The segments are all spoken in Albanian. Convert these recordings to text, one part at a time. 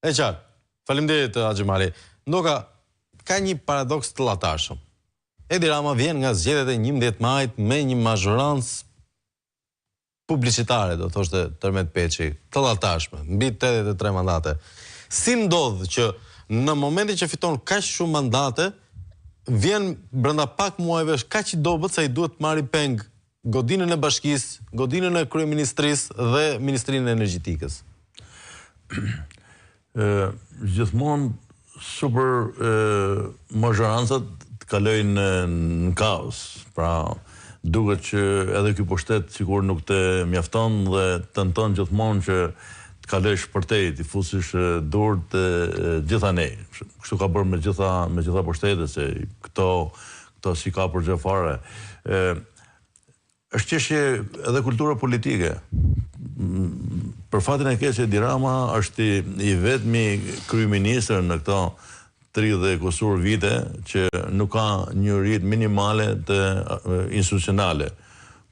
E qartë. Faleminderit Axhimali. Ndoka ka një paradoks të llatarshëm. Edi Rama vjen nga zgjedhjet e 11 majit me një mazhorancë publicitare, do thoshte Tërmet Peçi, të llatarshme, mbi 83 mandate. Si ndodh që në momentin që fiton kaq shumë mandate, vjen brenda pak muajve kaq i dobët sa i duhet të marrë peng godinën e bashkisë, godinën e kryeministrisë dhe ministrinë e energjetikës? Gjithmonë super mazhorancat kalojnë në kaos. Pra, duket që edhe ky pushtet sikur nuk të mjafton dhe tenton gjithmonë që të kalosh përtej, të fusish durr të gjitha ne. Kështu ka bërë me gjitha pushtetet, se këto si ka për gjë fare. Është çështje edhe kultura politike. Për fatin e keq që Edi Rama është i vetmi kryeministër në këto 30 kusur vite që nuk ka një rrit minimale të institucionale.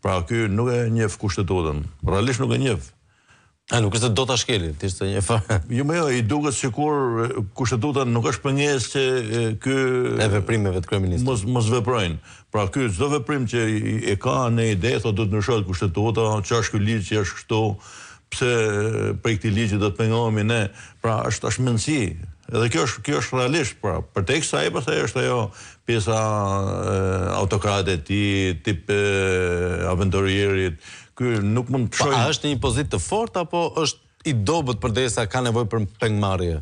Pra ky nuk e njeh kushtetutën. Realisht nuk e njeh. Nuk është do ta shkeli, ishte një fare. Jo, i duket sikur kushtetuta nuk është pengesë që ky e veprimeve të kryeministrit. Mos veprojnë. Pra ky çdo veprim që e ka në ide thotë do të ndryshohet kushtetuta, ç'është ky ligj që është kështu, pse për këtë ligj do të pengohemi ne. Pra është mendësi. Edhe kjo është realisht, pra, përtek kësaj pastaj është ajo pjesa autokrate e tij, tip aventurierit. Ky nuk mund të shojë. A është një pozitë të fortë apo është i dobët përderisa ka nevojë për pengmarrje?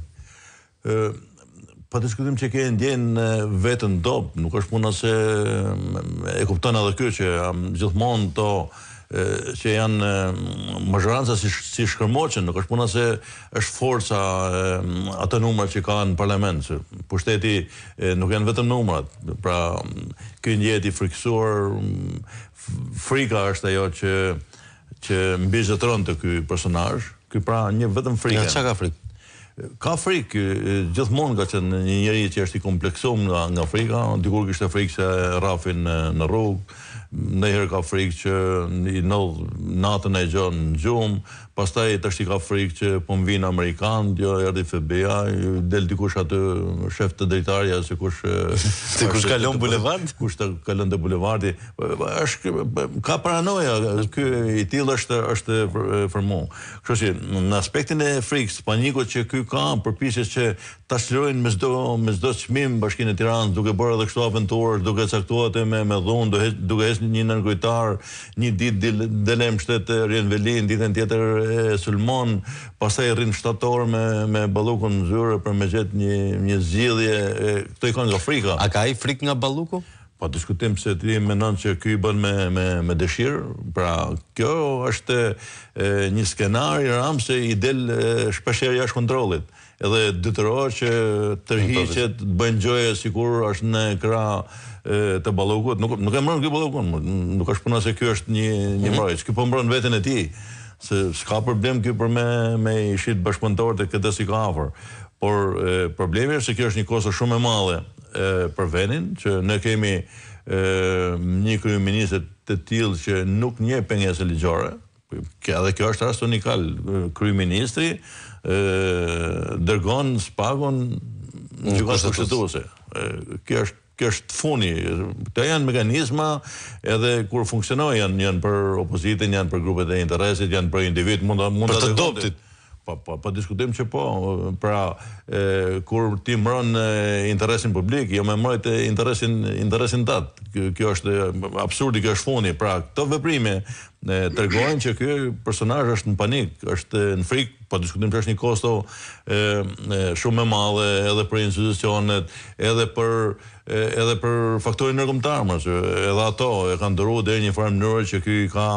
Pa diskutim që ke ndjen vetën dobët, nuk është puna se e kupton edhe ky që gjithmonë to që janë mazhoranca si shkërmoqen, nuk është puna se është forca ato numra që ka në parlament. Pushteti nuk janë vetëm numrat. Pra, ky ndjet i frikësuar, frika është ajo që mbizetron të ky personazh. Ky pra një vetëm frikë. Çka ka frikë? Ka frikë, gjithmonë ka qenë një njeri që është i kompleksuar nga frika, dikur kishte frikë se rrafin në rrugë, ndonjëherë ka frikë që i ndodh natën e gjon në gjumë, pastaj tash i ka frikë që po mvin amerikanë, jo erdhi FBI, del dikush aty shef të drejtarja se kush kalon bulevard, kush të kalon te bulevardi, ka paranoja, ky i tillë është formu. Kështu që në aspektin e frikës, panikut që ky ka, përpiqes që ta shlojnë me çdo çmim Bashkinë e Tiranës, duke bërë edhe kështu aventurë, duke caktuar me dhunë, duke një nënkujtar, një ditë delem shtet Rien Velin, ditën tjetër Sulmon, pastaj rrin shtator me ballukun në zyrë për me gjetë një zgjidhje, këto i kanë nga frika. A ka ai frikë nga balluku? Pa diskutim se ti mendon që ky i bën me dëshirë, pra kjo është një skenar i ram se i del shpeshherë jashtë kontrollit. Edhe detyrohet që tërhiqet, të bëjnë gjoje sikur është në krah të ballukut. Nuk e mbron ky ballukun, nuk është puna se ky është një mbrojtës. Ky po mbron veten e tij. Se s'ka problem ky për me i shit bashkëpunëtorët e këtë si ka afër. Por problemi është se kjo është një kostë shumë e madhe për vendin, që ne kemi një kryeministër të tillë që nuk njeh pengesë ligjore. Edhe kjo është rast unikal. Kryeministri dërgon spagon në gjykatë kushtetuese. Kjo është funi. Këto janë mekanizma edhe kur funksionojnë, janë për opozitën, janë për grupet e interesit, janë për individ, mund për të dobtit. Pa diskutim që po. Pra, kur ti mbron interesin publik, jo me mbrojt interesin tat. Kjo është absurdi, kjo është funi. Pra, këto veprime tregojnë që ky personazh është në panik, është në frikë, pa diskutim që është një kosto shumë e madhe edhe për institucionet, edhe për faktorin ndërkombëtar, që edhe ato e kanë ndëruar deri në një farë mënyrë që ky ka